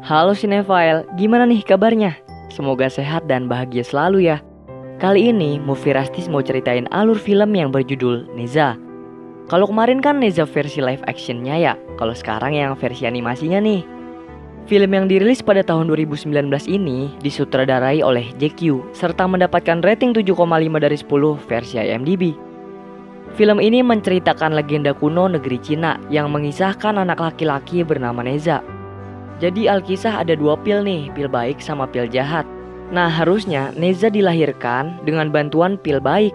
Halo Cinephile, gimana nih kabarnya? Semoga sehat dan bahagia selalu ya. Kali ini Movie Rastis mau ceritain alur film yang berjudul Neza. Kalau kemarin kan Neza versi live actionnya ya, kalau sekarang yang versi animasinya nih. Film yang dirilis pada tahun 2019 ini disutradarai oleh Jack Yu serta mendapatkan rating 7,5 dari 10 versi IMDb. Film ini menceritakan legenda kuno negeri Cina yang mengisahkan anak laki-laki bernama Neza. Jadi alkisah ada dua pil nih, pil baik sama pil jahat. Nah harusnya Neza dilahirkan dengan bantuan pil baik.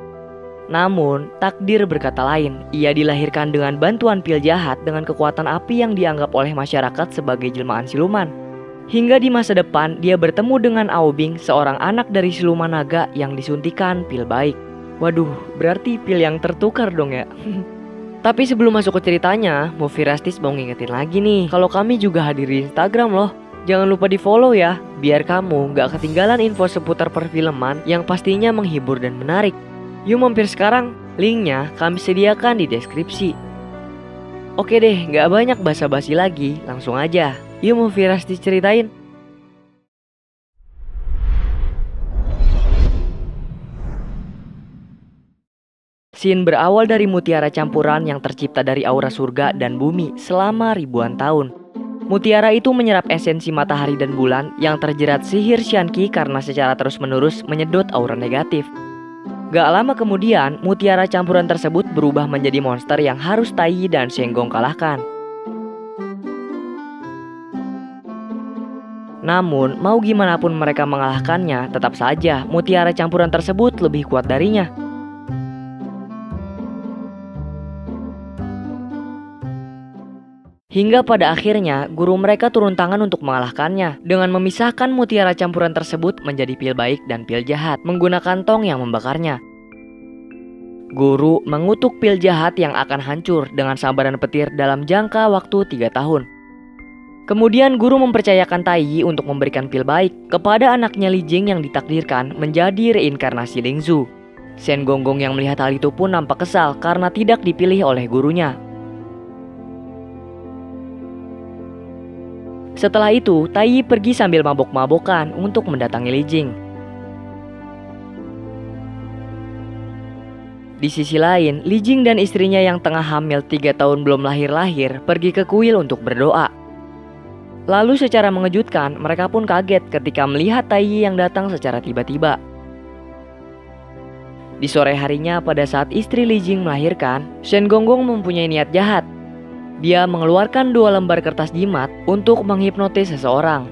Namun takdir berkata lain, ia dilahirkan dengan bantuan pil jahat dengan kekuatan api yang dianggap oleh masyarakat sebagai jelmaan siluman. Hingga di masa depan dia bertemu dengan Aobing, seorang anak dari siluman naga yang disuntikan pil baik. Waduh, berarti pil yang tertukar dong ya. Tapi sebelum masuk ke ceritanya, Movie Rastis mau ngingetin lagi nih, kalau kami juga hadir di Instagram loh. Jangan lupa di follow ya, biar kamu gak ketinggalan info seputar perfilman yang pastinya menghibur dan menarik. Yuk mampir sekarang, linknya kami sediakan di deskripsi. Oke deh, gak banyak basa-basi lagi, langsung aja. Yuk Movie Rastis ceritain. Scene berawal dari mutiara campuran yang tercipta dari aura surga dan bumi selama ribuan tahun. Mutiara itu menyerap esensi matahari dan bulan yang terjerat sihir Xianqi karena secara terus-menerus menyedot aura negatif. Gak lama kemudian, mutiara campuran tersebut berubah menjadi monster yang harus Tai Yi dan Shenggong kalahkan. Namun, mau gimana pun mereka mengalahkannya, tetap saja mutiara campuran tersebut lebih kuat darinya. Hingga pada akhirnya, guru mereka turun tangan untuk mengalahkannya dengan memisahkan mutiara campuran tersebut menjadi pil baik dan pil jahat menggunakan tong yang membakarnya. Guru mengutuk pil jahat yang akan hancur dengan sambaran petir dalam jangka waktu 3 tahun. Kemudian guru mempercayakan Tai Yi untuk memberikan pil baik kepada anaknya Li Jing yang ditakdirkan menjadi reinkarnasi Ling Zhu. Shen Gonggong yang melihat hal itu pun nampak kesal karena tidak dipilih oleh gurunya. Setelah itu, Tai Yi pergi sambil mabok-mabokan untuk mendatangi Li Jing. Di sisi lain, Li Jing dan istrinya yang tengah hamil 3 tahun belum lahir-lahir pergi ke kuil untuk berdoa. Lalu secara mengejutkan, mereka pun kaget ketika melihat Tai Yi yang datang secara tiba-tiba. Di sore harinya pada saat istri Li Jing melahirkan, Shen Gonggong mempunyai niat jahat. Dia mengeluarkan 2 lembar kertas jimat untuk menghipnotis seseorang.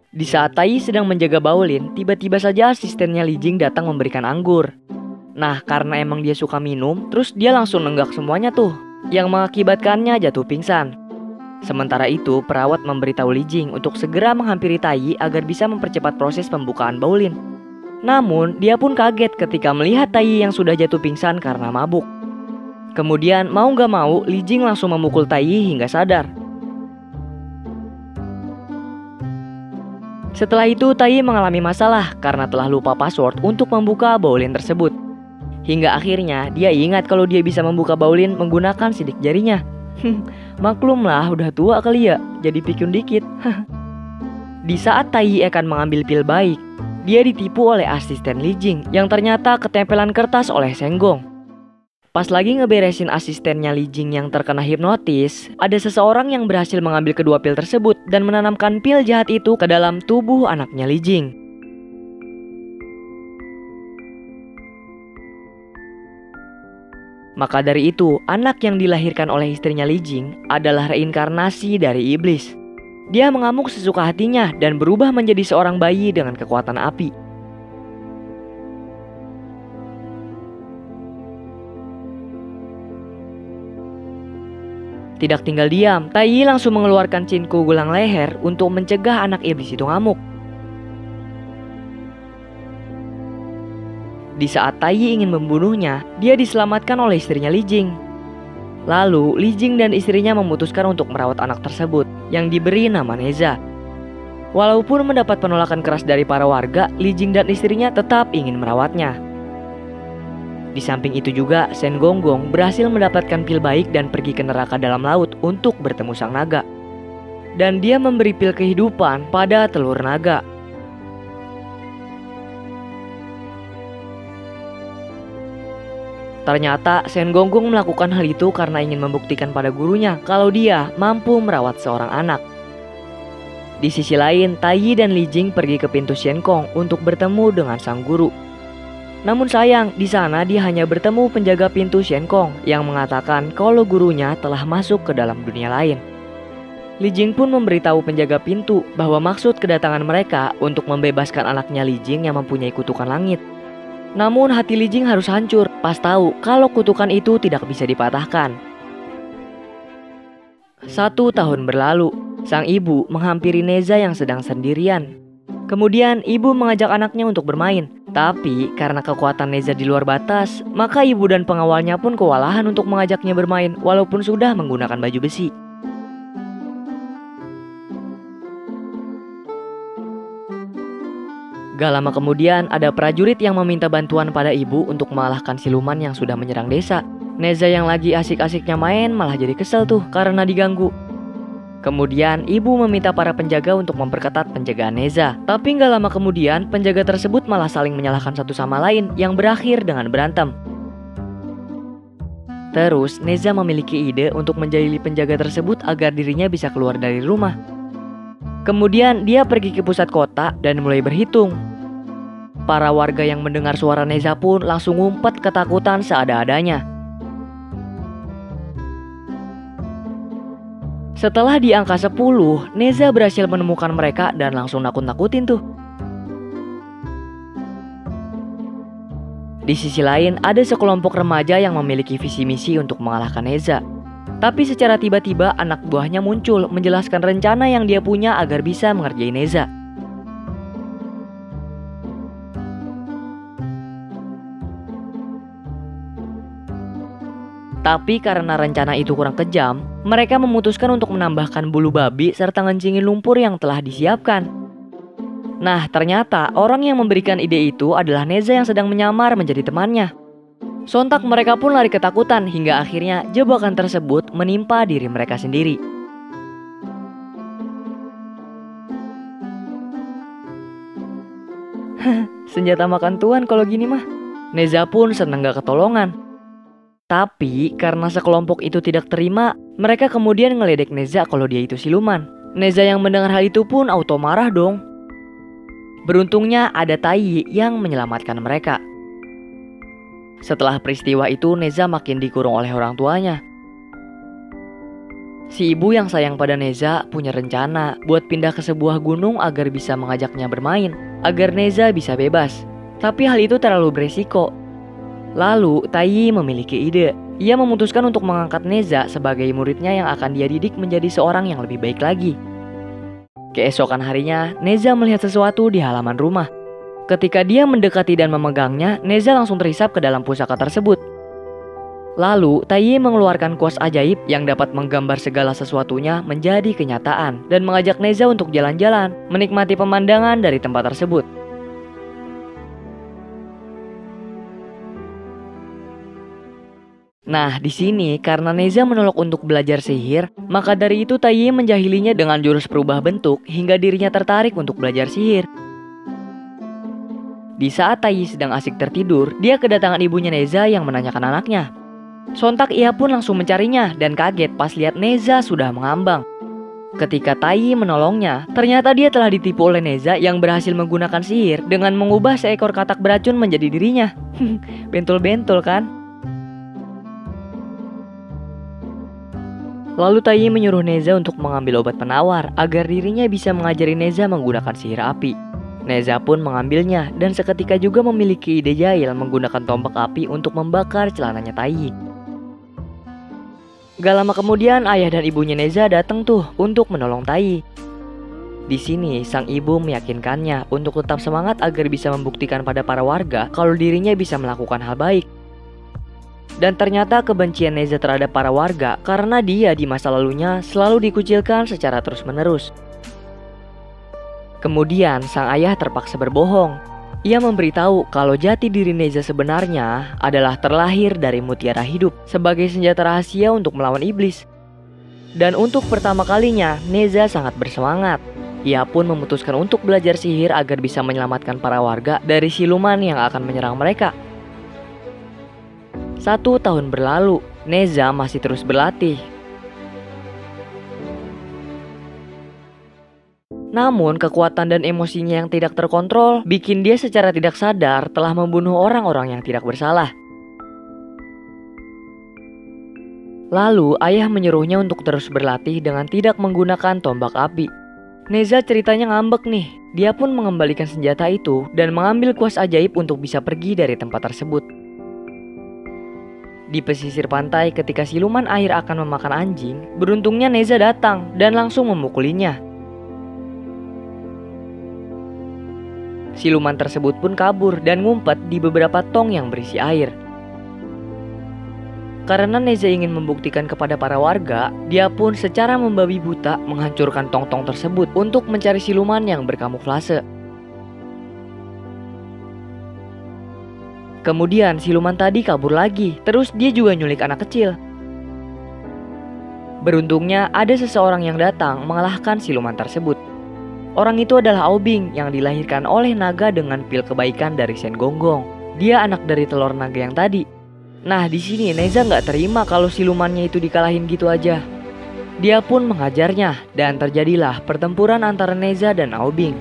Di saat Tai Yi sedang menjaga Baolin, tiba-tiba saja asistennya Li Jing datang memberikan anggur. Nah, karena emang dia suka minum, terus dia langsung nenggak semuanya tuh, yang mengakibatkannya jatuh pingsan. Sementara itu, perawat memberitahu Li Jing untuk segera menghampiri Tai Yi agar bisa mempercepat proses pembukaan Baolin. Namun, dia pun kaget ketika melihat Tai Yi yang sudah jatuh pingsan karena mabuk. Kemudian mau gak mau, Li Jing langsung memukul Tai Yi hingga sadar. Setelah itu, Tai Yi mengalami masalah karena telah lupa password untuk membuka Baolin tersebut. Hingga akhirnya, dia ingat kalau dia bisa membuka Baolin menggunakan sidik jarinya. Maklumlah, udah tua kali ya, jadi pikun dikit. Di saat Tai Yi akan mengambil pil baik, dia ditipu oleh asisten Li Jing yang ternyata ketempelan kertas oleh Shenggong. Pas lagi ngeberesin asistennya Li Jing yang terkena hipnotis, ada seseorang yang berhasil mengambil kedua pil tersebut dan menanamkan pil jahat itu ke dalam tubuh anaknya Li Jing. Maka dari itu, anak yang dilahirkan oleh istrinya Li Jing adalah reinkarnasi dari iblis. Dia mengamuk sesuka hatinya dan berubah menjadi seorang bayi dengan kekuatan api. Tidak tinggal diam, Tai Yi langsung mengeluarkan cinku gulang leher untuk mencegah anak iblis itu ngamuk. Di saat Tai Yi ingin membunuhnya, dia diselamatkan oleh istrinya Li Jing. Lalu, Li Jing dan istrinya memutuskan untuk merawat anak tersebut, yang diberi nama Neza. Walaupun mendapat penolakan keras dari para warga, Li Jing dan istrinya tetap ingin merawatnya. Di samping itu juga, Shen Gonggong berhasil mendapatkan pil baik dan pergi ke neraka dalam laut untuk bertemu sang naga. Dan dia memberi pil kehidupan pada telur naga. Ternyata Shen Gonggong melakukan hal itu karena ingin membuktikan pada gurunya kalau dia mampu merawat seorang anak. Di sisi lain, Taiyi dan Li Jing pergi ke pintu Shenkong untuk bertemu dengan sang guru. Namun sayang, di sana dia hanya bertemu penjaga pintu Shenkong yang mengatakan kalau gurunya telah masuk ke dalam dunia lain. Li Jing pun memberitahu penjaga pintu bahwa maksud kedatangan mereka untuk membebaskan anaknya Li Jing yang mempunyai kutukan langit. Namun hati Li Jing harus hancur pas tahu kalau kutukan itu tidak bisa dipatahkan. 1 tahun berlalu, sang ibu menghampiri Neza yang sedang sendirian. Kemudian ibu mengajak anaknya untuk bermain. Tapi karena kekuatan Neza di luar batas, maka ibu dan pengawalnya pun kewalahan untuk mengajaknya bermain walaupun sudah menggunakan baju besi. Gak lama kemudian ada prajurit yang meminta bantuan pada ibu untuk mengalahkan siluman yang sudah menyerang desa. Neza yang lagi asik-asiknya main malah jadi kesel tuh karena diganggu. Kemudian ibu meminta para penjaga untuk memperketat penjagaan Neza. Tapi gak lama kemudian penjaga tersebut malah saling menyalahkan satu sama lain yang berakhir dengan berantem. Terus Neza memiliki ide untuk menjahili penjaga tersebut agar dirinya bisa keluar dari rumah. Kemudian dia pergi ke pusat kota dan mulai berhitung. Para warga yang mendengar suara Neza pun langsung ngumpet ketakutan seada-adanya. Setelah di angka 10, Neza berhasil menemukan mereka dan langsung nakut-nakutin tuh. Di sisi lain, ada sekelompok remaja yang memiliki visi misi untuk mengalahkan Neza. Tapi secara tiba-tiba anak buahnya muncul menjelaskan rencana yang dia punya agar bisa mengerjai Neza. Tapi karena rencana itu kurang kejam, mereka memutuskan untuk menambahkan bulu babi serta ngencingin lumpur yang telah disiapkan. Nah, ternyata orang yang memberikan ide itu adalah Neza yang sedang menyamar menjadi temannya. Sontak mereka pun lari ketakutan hingga akhirnya jebakan tersebut menimpa diri mereka sendiri. Senjata makan tuan kalau gini mah. Neza pun seneng gak ketolongan. Tapi karena sekelompok itu tidak terima, mereka kemudian ngeledek Neza kalau dia itu siluman. Neza yang mendengar hal itu pun auto marah dong. Beruntungnya ada Taiyi yang menyelamatkan mereka. Setelah peristiwa itu, Neza makin dikurung oleh orang tuanya. Si ibu yang sayang pada Neza punya rencana buat pindah ke sebuah gunung agar bisa mengajaknya bermain, agar Neza bisa bebas. Tapi hal itu terlalu beresiko. Lalu Taiyi memiliki ide. Ia memutuskan untuk mengangkat Neza sebagai muridnya yang akan dia didik menjadi seorang yang lebih baik lagi. Keesokan harinya, Neza melihat sesuatu di halaman rumah. Ketika dia mendekati dan memegangnya, Neza langsung terhisap ke dalam pusaka tersebut. Lalu Taiyi mengeluarkan kuas ajaib yang dapat menggambar segala sesuatunya menjadi kenyataan dan mengajak Neza untuk jalan-jalan, menikmati pemandangan dari tempat tersebut. Nah, di sini karena Neza menolak untuk belajar sihir, maka dari itu Taiyi menjahilinya dengan jurus perubah bentuk hingga dirinya tertarik untuk belajar sihir. Di saat Taiyi sedang asik tertidur, dia kedatangan ibunya Neza yang menanyakan anaknya. Sontak ia pun langsung mencarinya dan kaget pas lihat Neza sudah mengambang. Ketika Taiyi menolongnya, ternyata dia telah ditipu oleh Neza yang berhasil menggunakan sihir dengan mengubah seekor katak beracun menjadi dirinya. Bentol-bentol kan? Lalu Taiyi menyuruh Neza untuk mengambil obat penawar agar dirinya bisa mengajari Neza menggunakan sihir api. Neza pun mengambilnya dan seketika juga memiliki ide jahil menggunakan tombak api untuk membakar celananya Taiyi. Gak lama kemudian ayah dan ibunya Neza datang tuh untuk menolong Taiyi. Di sini sang ibu meyakinkannya untuk tetap semangat agar bisa membuktikan pada para warga kalau dirinya bisa melakukan hal baik. Dan ternyata kebencian Neza terhadap para warga karena dia di masa lalunya selalu dikucilkan secara terus-menerus. Kemudian sang ayah terpaksa berbohong. Ia memberitahu kalau jati diri Neza sebenarnya adalah terlahir dari mutiara hidup sebagai senjata rahasia untuk melawan iblis. Dan untuk pertama kalinya, Neza sangat bersemangat. Ia pun memutuskan untuk belajar sihir agar bisa menyelamatkan para warga dari siluman yang akan menyerang mereka. 1 tahun berlalu, Neza masih terus berlatih. Namun kekuatan dan emosinya yang tidak terkontrol bikin dia secara tidak sadar telah membunuh orang-orang yang tidak bersalah. Lalu ayah menyuruhnya untuk terus berlatih dengan tidak menggunakan tombak api. Neza ceritanya ngambek nih. Dia pun mengembalikan senjata itu dan mengambil kuas ajaib untuk bisa pergi dari tempat tersebut. Di pesisir pantai ketika siluman air akan memakan anjing, beruntungnya Neza datang dan langsung memukulinya. Siluman tersebut pun kabur dan ngumpet di beberapa tong yang berisi air. Karena Neza ingin membuktikan kepada para warga, dia pun secara membabi buta menghancurkan tong-tong tersebut untuk mencari siluman yang berkamuflase. Kemudian siluman tadi kabur lagi, terus dia juga nyulik anak kecil. Beruntungnya ada seseorang yang datang mengalahkan siluman tersebut. Orang itu adalah Aubing yang dilahirkan oleh naga dengan pil kebaikan dari Shen Gonggong. Dia anak dari telur naga yang tadi. Nah, di sini Neza nggak terima kalau silumannya itu dikalahin gitu aja. Dia pun menghajarnya dan terjadilah pertempuran antara Neza dan Aubing.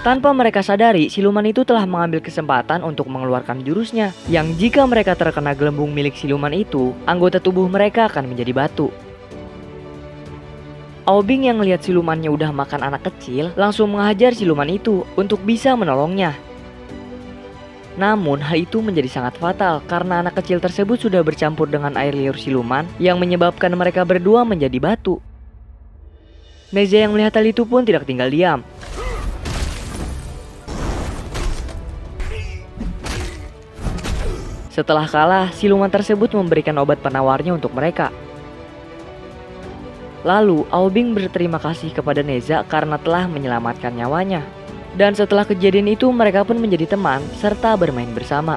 Tanpa mereka sadari, siluman itu telah mengambil kesempatan untuk mengeluarkan jurusnya, yang jika mereka terkena gelembung milik siluman itu, anggota tubuh mereka akan menjadi batu. Aubing yang melihat silumannya udah makan anak kecil, langsung menghajar siluman itu untuk bisa menolongnya. Namun hal itu menjadi sangat fatal karena anak kecil tersebut sudah bercampur dengan air liur siluman yang menyebabkan mereka berdua menjadi batu. Neza yang melihat hal itu pun tidak tinggal diam. Setelah kalah, siluman tersebut memberikan obat penawarnya untuk mereka. Lalu, Aubing berterima kasih kepada Neza karena telah menyelamatkan nyawanya. Dan setelah kejadian itu, mereka pun menjadi teman serta bermain bersama.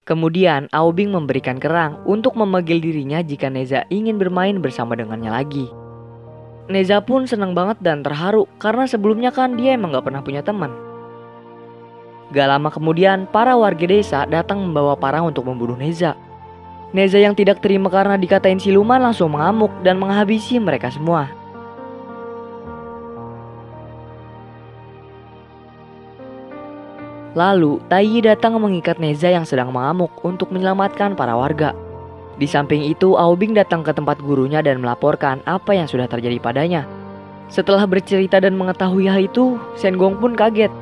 Kemudian, Aubing memberikan kerang untuk memanggil dirinya jika Neza ingin bermain bersama dengannya lagi. Neza pun senang banget dan terharu karena sebelumnya kan dia emang gak pernah punya teman. Gak lama kemudian, para warga desa datang membawa parang untuk membunuh Neza. Neza yang tidak terima karena dikatain siluman langsung mengamuk dan menghabisi mereka semua. Lalu, Taiyi datang mengikat Neza yang sedang mengamuk untuk menyelamatkan para warga. Di samping itu, Aubing datang ke tempat gurunya dan melaporkan apa yang sudah terjadi padanya. Setelah bercerita dan mengetahui hal itu, Shen Gong pun kaget.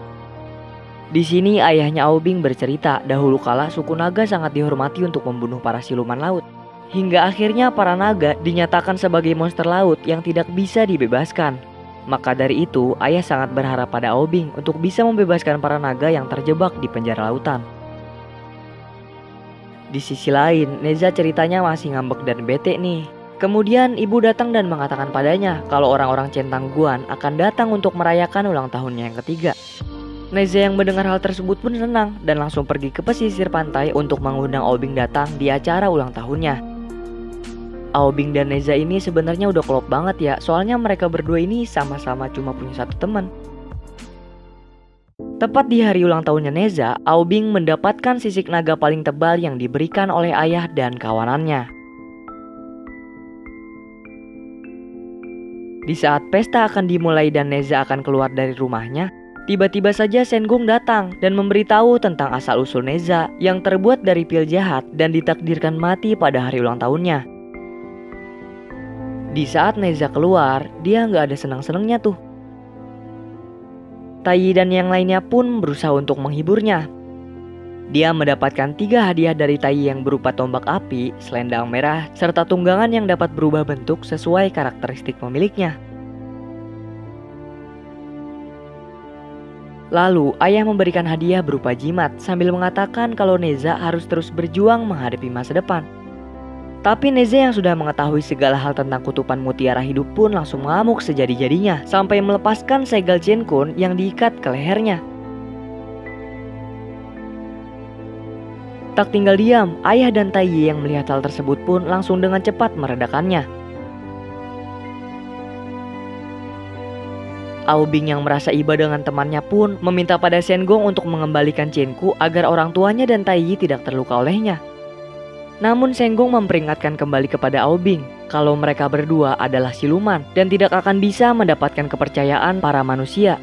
Di sini ayahnya Aubing bercerita dahulu kala suku naga sangat dihormati untuk membunuh para siluman laut. Hingga akhirnya para naga dinyatakan sebagai monster laut yang tidak bisa dibebaskan. Maka dari itu, ayah sangat berharap pada Aubing untuk bisa membebaskan para naga yang terjebak di penjara lautan. Di sisi lain, Neza ceritanya masih ngambek dan bete nih. Kemudian ibu datang dan mengatakan padanya kalau orang-orang centang Guan akan datang untuk merayakan ulang tahunnya yang ketiga. Neza yang mendengar hal tersebut pun senang dan langsung pergi ke pesisir pantai untuk mengundang Aubing datang di acara ulang tahunnya. Aubing dan Neza ini sebenarnya udah klop banget ya, soalnya mereka berdua ini sama-sama cuma punya satu teman. Tepat di hari ulang tahunnya Neza, Aubing mendapatkan sisik naga paling tebal yang diberikan oleh ayah dan kawanannya. Di saat pesta akan dimulai dan Neza akan keluar dari rumahnya, tiba-tiba saja Shen Gong datang dan memberitahu tentang asal-usul Neza yang terbuat dari pil jahat dan ditakdirkan mati pada hari ulang tahunnya. Di saat Neza keluar, dia nggak ada senang-senangnya tuh. Taiyi dan yang lainnya pun berusaha untuk menghiburnya. Dia mendapatkan 3 hadiah dari Taiyi yang berupa tombak api, selendang merah, serta tunggangan yang dapat berubah bentuk sesuai karakteristik pemiliknya. Lalu ayah memberikan hadiah berupa jimat sambil mengatakan kalau Neza harus terus berjuang menghadapi masa depan. Tapi Neza yang sudah mengetahui segala hal tentang kutupan mutiara hidup pun langsung mengamuk sejadi-jadinya sampai melepaskan segel Chen-kun yang diikat ke lehernya. Tak tinggal diam, ayah dan Taiyi yang melihat hal tersebut pun langsung dengan cepat meredakannya. Aobing yang merasa iba dengan temannya pun meminta pada Sengong untuk mengembalikan Chen-ku agar orang tuanya dan Taiyi tidak terluka olehnya. Namun Sengong memperingatkan kembali kepada Aobing kalau mereka berdua adalah siluman dan tidak akan bisa mendapatkan kepercayaan para manusia.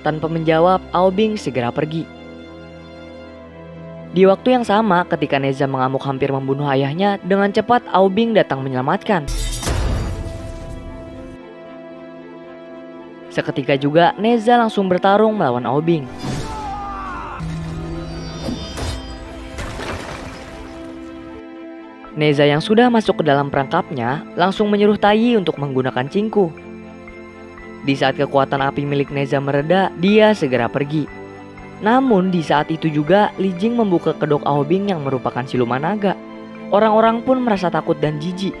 Tanpa menjawab, Aobing segera pergi. Di waktu yang sama, ketika Neza mengamuk hampir membunuh ayahnya, dengan cepat Aobing datang menyelamatkan. Seketika juga, Neza langsung bertarung melawan Aobing. Neza yang sudah masuk ke dalam perangkapnya langsung menyuruh Taiyi untuk menggunakan cingku. Di saat kekuatan api milik Neza mereda, dia segera pergi. Namun di saat itu juga Li Jing membuka kedok Aobing yang merupakan siluman naga. Orang-orang pun merasa takut dan jijik.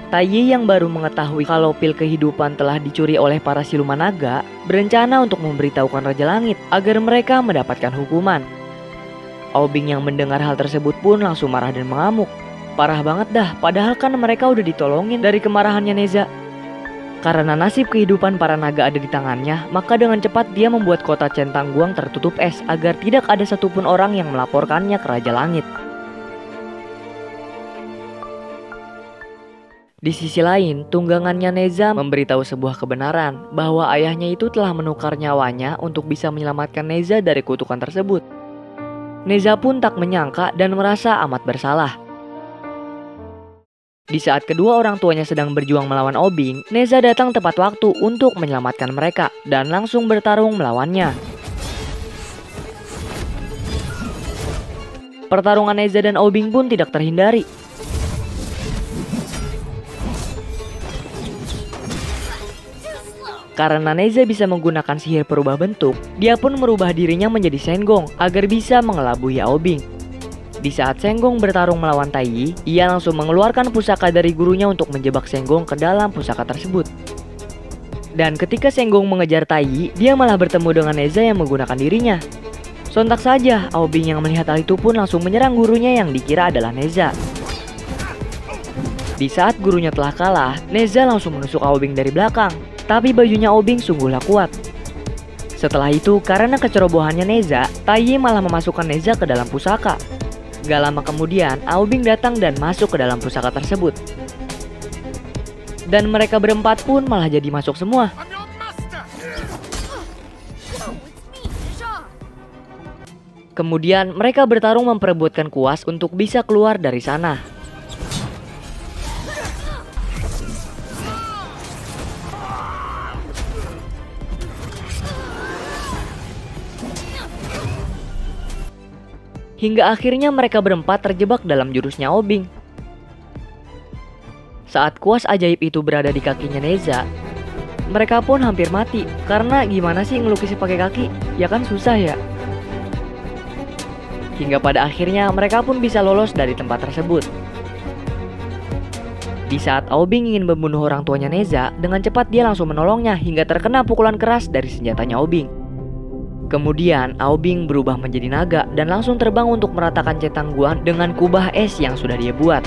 Taiyi yang baru mengetahui kalau pil kehidupan telah dicuri oleh para siluman naga berencana untuk memberitahukan Raja Langit agar mereka mendapatkan hukuman. Aobing yang mendengar hal tersebut pun langsung marah dan mengamuk. Parah banget dah, padahal kan mereka udah ditolongin dari kemarahannya Neza. Karena nasib kehidupan para naga ada di tangannya, maka dengan cepat dia membuat kota Centangguang tertutup es agar tidak ada satupun orang yang melaporkannya ke Raja Langit. Di sisi lain, tunggangannya Neza memberitahu sebuah kebenaran bahwa ayahnya itu telah menukar nyawanya untuk bisa menyelamatkan Neza dari kutukan tersebut. Neza pun tak menyangka dan merasa amat bersalah. Di saat kedua orang tuanya sedang berjuang melawan Aobing, Neza datang tepat waktu untuk menyelamatkan mereka dan langsung bertarung melawannya. Pertarungan Neza dan Aobing pun tidak terhindari. Karena Neza bisa menggunakan sihir perubah bentuk, dia pun merubah dirinya menjadi Sengong agar bisa mengelabui Aobing. Di saat Sengong bertarung melawan Taiyi, ia langsung mengeluarkan pusaka dari gurunya untuk menjebak Sengong ke dalam pusaka tersebut. Dan ketika Sengong mengejar Taiyi, dia malah bertemu dengan Neza yang menggunakan dirinya. Sontak saja, Aobing yang melihat hal itu pun langsung menyerang gurunya yang dikira adalah Neza. Di saat gurunya telah kalah, Neza langsung menusuk Aobing dari belakang. Tapi bajunya Aobing sungguhlah kuat. Setelah itu, karena kecerobohannya Neza, Taiyi malah memasukkan Neza ke dalam pusaka. Gak lama kemudian, Aobing datang dan masuk ke dalam pusaka tersebut. Dan mereka berempat pun malah jadi masuk semua. Kemudian mereka bertarung memperebutkan kuas untuk bisa keluar dari sana. Hingga akhirnya mereka berempat terjebak dalam jurusnya Aobing. Saat kuas ajaib itu berada di kakinya Neza, mereka pun hampir mati. Karena gimana sih ngelukis pakai kaki? Ya kan susah ya. Hingga pada akhirnya mereka pun bisa lolos dari tempat tersebut. Di saat Aobing ingin membunuh orang tuanya Neza, dengan cepat dia langsung menolongnya hingga terkena pukulan keras dari senjatanya Aobing. Kemudian Aobing berubah menjadi naga dan langsung terbang untuk meratakan Centangguan dengan kubah es yang sudah dia buat.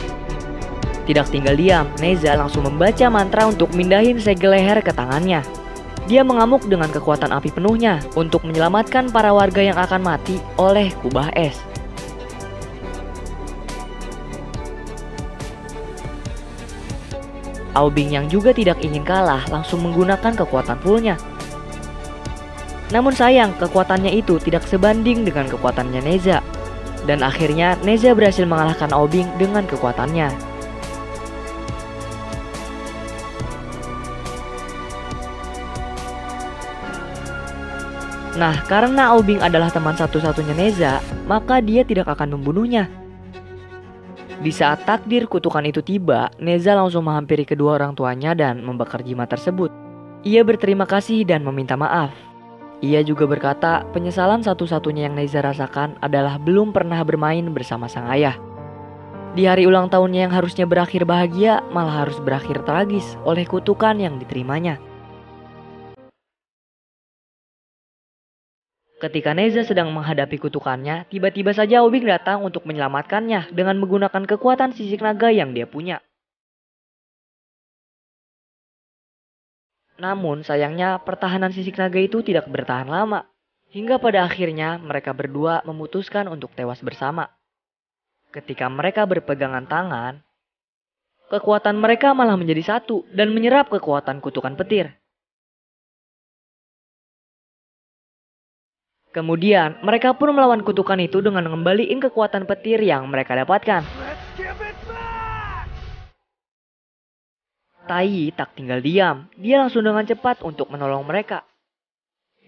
Tidak tinggal diam, Neza langsung membaca mantra untuk mindahin segel leher ke tangannya. Dia mengamuk dengan kekuatan api penuhnya untuk menyelamatkan para warga yang akan mati oleh kubah es. Aobing yang juga tidak ingin kalah langsung menggunakan kekuatan fullnya. Namun sayang, kekuatannya itu tidak sebanding dengan kekuatannya Neza. Dan akhirnya Neza berhasil mengalahkan Aobing dengan kekuatannya. Nah, karena Aobing adalah teman satu-satunya Neza, maka dia tidak akan membunuhnya. Di saat takdir kutukan itu tiba, Neza langsung menghampiri kedua orang tuanya dan membakar jimat tersebut. Ia berterima kasih dan meminta maaf. Ia juga berkata, penyesalan satu-satunya yang Neza rasakan adalah belum pernah bermain bersama sang ayah. Di hari ulang tahunnya yang harusnya berakhir bahagia, malah harus berakhir tragis oleh kutukan yang diterimanya. Ketika Neza sedang menghadapi kutukannya, tiba-tiba saja Aubing datang untuk menyelamatkannya dengan menggunakan kekuatan sisik naga yang dia punya. Namun sayangnya pertahanan sisik naga itu tidak bertahan lama. Hingga pada akhirnya mereka berdua memutuskan untuk tewas bersama. Ketika mereka berpegangan tangan, kekuatan mereka malah menjadi satu dan menyerap kekuatan kutukan petir. Kemudian, mereka pun melawan kutukan itu dengan mengembalikan kekuatan petir yang mereka dapatkan. Tai tak tinggal diam, dia langsung dengan cepat untuk menolong mereka.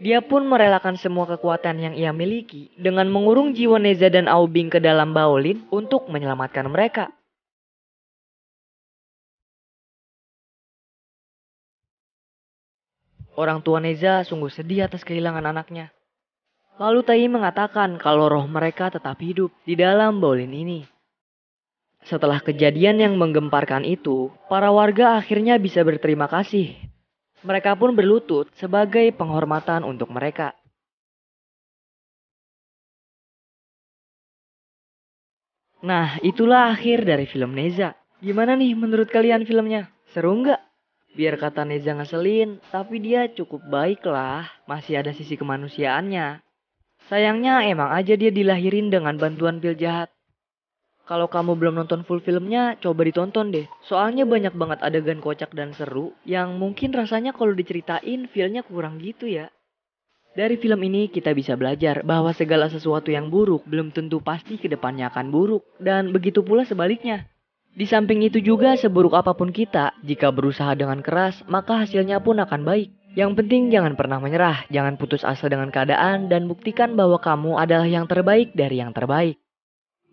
Dia pun merelakan semua kekuatan yang ia miliki dengan mengurung jiwa Neza dan Aubing ke dalam Baolin untuk menyelamatkan mereka. Orang tua Neza sungguh sedih atas kehilangan anaknya. Lalu Tai mengatakan kalau roh mereka tetap hidup di dalam Baolin ini. Setelah kejadian yang menggemparkan itu, para warga akhirnya bisa berterima kasih. Mereka pun berlutut sebagai penghormatan untuk mereka. Nah, itulah akhir dari film Neza. Gimana nih menurut kalian filmnya? Seru nggak? Biar kata Neza ngeselin, tapi dia cukup baik lah. Masih ada sisi kemanusiaannya. Sayangnya emang aja dia dilahirin dengan bantuan pil jahat. Kalau kamu belum nonton full filmnya, coba ditonton deh. Soalnya banyak banget adegan kocak dan seru yang mungkin rasanya kalau diceritain feelnya kurang gitu ya. Dari film ini kita bisa belajar bahwa segala sesuatu yang buruk belum tentu pasti kedepannya akan buruk. Dan begitu pula sebaliknya. Di samping itu juga seburuk apapun kita, jika berusaha dengan keras, maka hasilnya pun akan baik. Yang penting jangan pernah menyerah, jangan putus asa dengan keadaan, dan buktikan bahwa kamu adalah yang terbaik dari yang terbaik.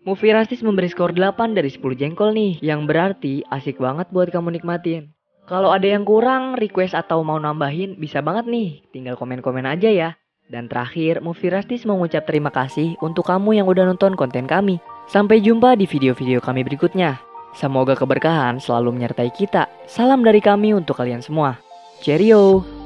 Movie Rastis memberi skor 8 dari 10 jengkol nih, yang berarti asik banget buat kamu nikmatin. Kalau ada yang kurang, request atau mau nambahin, bisa banget nih, tinggal komen-komen aja ya. Dan terakhir, Movie Rastis mengucap terima kasih untuk kamu yang udah nonton konten kami. Sampai jumpa di video-video kami berikutnya. Semoga keberkahan selalu menyertai kita. Salam dari kami untuk kalian semua. Cheerio!